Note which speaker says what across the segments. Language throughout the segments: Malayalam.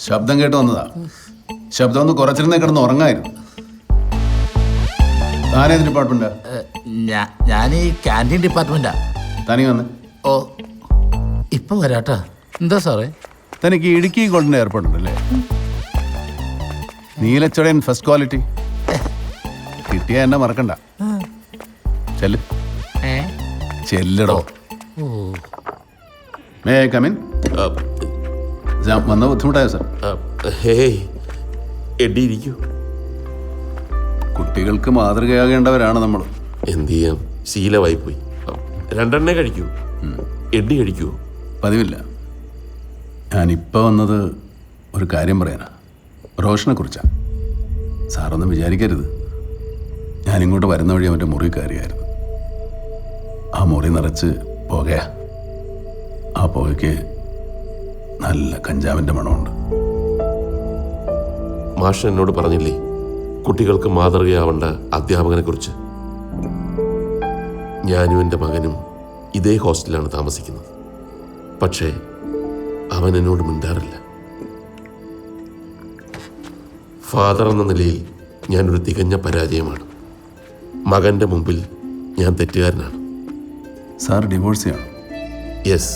Speaker 1: ശബ്ദം കേട്ട് വന്നതാ. ശബ്ദം ഒന്ന് കുറച്ചിരുന്നേ കിടന്ന് ഉറങ്ങായിരുന്നു. താനേത് ഡിപ്പാർട്ട്മെന്റാ?
Speaker 2: ഞാൻ ഈ ക്യാൻറ്റീൻ ഡിപ്പാർട്ട്മെന്റാ.
Speaker 1: തനി വന്ന്.
Speaker 2: ഓ ഇപ്പൊ വരാട്ടാ. എന്താ സാറേ?
Speaker 1: തനിക്ക് ഇടുക്കി ഗോൾഡിന്റെ ഏർപ്പാടുണ്ടല്ലേ? നീലച്ചടയൻ ഫസ്റ്റ് ക്വാളിറ്റി കിട്ടിയ എന്നെ മറക്കണ്ട. ചെല്ല് ചെല്ലടോ. May I come in? വന്ന ബുദ്ധിമുട്ടായോ സാർ?
Speaker 3: എഡിയിരിക്കൂ.
Speaker 1: കുട്ടികൾക്ക് മാതൃകയാകേണ്ടവരാണ് നമ്മൾ.
Speaker 3: എന്ത് ചെയ്യാം, ശീലമായി പോയി. രണ്ടെണ്ണേ കഴിക്കൂ. എഡി കഴിക്കൂ.
Speaker 1: പതിവില്ല. ഞാനിപ്പോൾ വന്നത് ഒരു കാര്യം പറയാനാ. റോഷനെ കുറിച്ചാണ്. സാറൊന്നും വിചാരിക്കരുത്. ഞാനിങ്ങോട്ട് വരുന്ന വഴി അവൻ്റെ മുറി കയറിയായിരുന്നു. ആ മുറി നിറച്ച് പുകയാ. ആ പുകയ്ക്ക് നല്ല കഞ്ചാവിൻ്റെ മണമുണ്ട്.
Speaker 3: മാഷ് എന്നോട് പറഞ്ഞില്ലേ കുട്ടികൾക്ക് മാതൃകയാവേണ്ട അധ്യാപകനെ കുറിച്ച്? ഞാനും എൻ്റെ മകനും ഇതേ ഹോസ്റ്റലിലാണ് താമസിക്കുന്നത്. പക്ഷേ അവൻ എന്നോട് മിണ്ടാറില്ല. ഫാദർ എന്ന നിലയിൽ ഞാനൊരു തികഞ്ഞ പരാജയമാണ്. മകൻ്റെ മുമ്പിൽ ഞാൻ തെറ്റുകാരനാണ്.
Speaker 1: സാർ ഡിവോഴ്സ് ചെയ്യണം?
Speaker 3: യെസ്.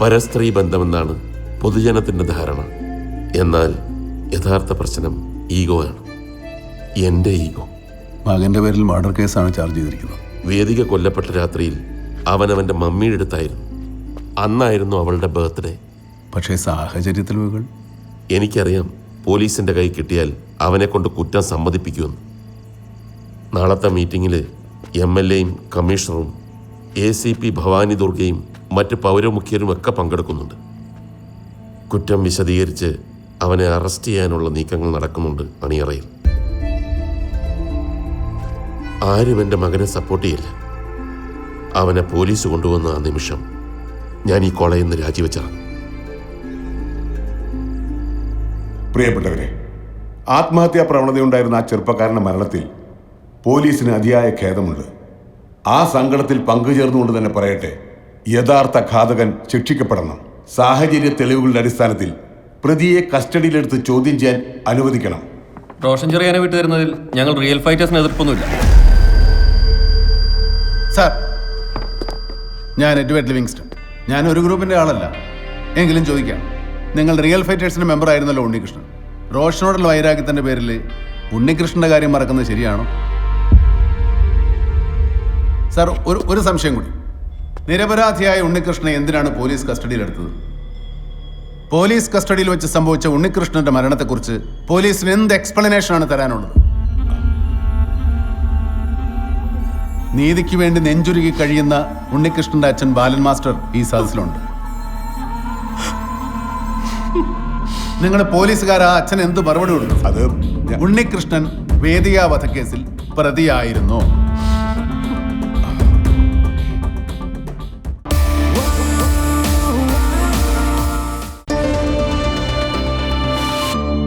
Speaker 3: പരസ്ത്രീ ബന്ധമെന്നാണ് പൊതുജനത്തിൻ്റെ ധാരണ. എന്നാൽ യഥാർത്ഥ പ്രശ്നം ഈഗോ ആണ്. എൻ്റെ ഈഗോ.
Speaker 1: മകൻ്റെ പേരിൽ മർഡർ കേസാണ് ചാർജ് ചെയ്തിരിക്കുന്നത്.
Speaker 3: വേദിക കൊല്ലപ്പെട്ട രാത്രിയിൽ അവനവൻ്റെ മമ്മിയുടെ അടുത്തായിരുന്നു. അന്നായിരുന്നു അവളുടെ ബർത്ത്ഡേ.
Speaker 1: പക്ഷേ സാഹചര്യ തെളിവുകൾ
Speaker 3: എനിക്കറിയാം പോലീസിൻ്റെ കൈ കിട്ടിയാൽ അവനെ കൊണ്ട് കുറ്റം സമ്മതിപ്പിക്കുമെന്ന്. നാളത്തെ മീറ്റിങ്ങിൽ MLAയും കമ്മീഷണറും ACP ഭവാനി ദുർഗയും മറ്റ് പൗരമുഖ്യരും ഒക്കെ പങ്കെടുക്കുന്നുണ്ട്. കുറ്റം വിശദീകരിച്ച് അവനെ അറസ്റ്റ് ചെയ്യാനുള്ള നീക്കങ്ങൾ നടക്കുന്നുണ്ട് അണിയറയിൽ. ആരും എൻ്റെ മകനെ സപ്പോർട്ട് ചെയ്യില്ല. അവനെ പോലീസ് കൊണ്ടുവന്ന ആ നിമിഷം ഞാൻ ഈ കോളേജിൽ നിന്ന് രാജിവെച്ചതാണ്.
Speaker 4: പ്രിയപ്പെട്ടവരെ, ആത്മഹത്യാ പ്രവണതയുണ്ടായിരുന്ന ആ ചെറുപ്പക്കാരൻ്റെ മരണത്തിൽ പോലീസിന് അതിയായ ഖേദമുണ്ട്. ആ സങ്കടത്തിൽ പങ്കുചേർന്നുകൊണ്ട് തന്നെ പറയട്ടെ, യഥാർത്ഥ ഘാതകൻ ശിക്ഷിക്കപ്പെടണം. സാഹചര്യ തെളിവുകളുടെ അടിസ്ഥാനത്തിൽ പ്രതിയെ കസ്റ്റഡിയിലെടുത്ത് ചോദ്യം ചെയ്യാൻ അനുവദിക്കണം.
Speaker 5: റോഷൻ ചെറിയാനെ വിട്ടുതരുന്നതിൽ ഞങ്ങൾ റിയൽ ഫൈറ്റേഴ്സിന് എതിർപ്പൊന്നുമില്ല.
Speaker 1: സാർ, ഞാൻ എഡ്വേർഡ് ലിവിങ്സ്റ്റൺ. ഞാൻ ഒരു ഗ്രൂപ്പിൻ്റെ ആളല്ല. എങ്കിലും ചോദിക്കാം, നിങ്ങൾ റിയൽ ഫൈറ്റേഴ്സിൻ്റെ മെമ്പർ ആയിരുന്നല്ലോ ഉണ്ണികൃഷ്ണൻ. റോഷനോടുള്ള വൈരാഗ്യത്തിൻ്റെ പേരിൽ ഉണ്ണികൃഷ്ണൻ്റെ കാര്യം മറക്കുന്നത് ശരിയാണോ? സാർ, ഒരു സംശയം കൂടി. നിരപരാധിയായ ഉണ്ണികൃഷ്ണനെ എന്തിനാണ് പോലീസ് കസ്റ്റഡിയിലെടുത്തത്? പോലീസ് കസ്റ്റഡിയിൽ വെച്ച് സംഭവിച്ച ഉണ്ണികൃഷ്ണന്റെ മരണത്തെക്കുറിച്ച് പോലീസിന് എന്ത് എക്സ്പ്ലനേഷനാണ് തരാനുള്ളത്? നീതിക്ക് വേണ്ടി നെഞ്ചുരുകി കഴിയുന്ന ഉണ്ണികൃഷ്ണന്റെ അച്ഛൻ ബാലൻ മാസ്റ്റർ ഈ സദസ്സിലുണ്ട്. നിങ്ങൾ പോലീസുകാർ ആ അച്ഛൻ എന്ത് മറുപടി കൊടുക്കും?
Speaker 4: അത്
Speaker 1: ഉണ്ണികൃഷ്ണൻ വേദിക വധക്കേസിൽ പ്രതിയായിരുന്നു.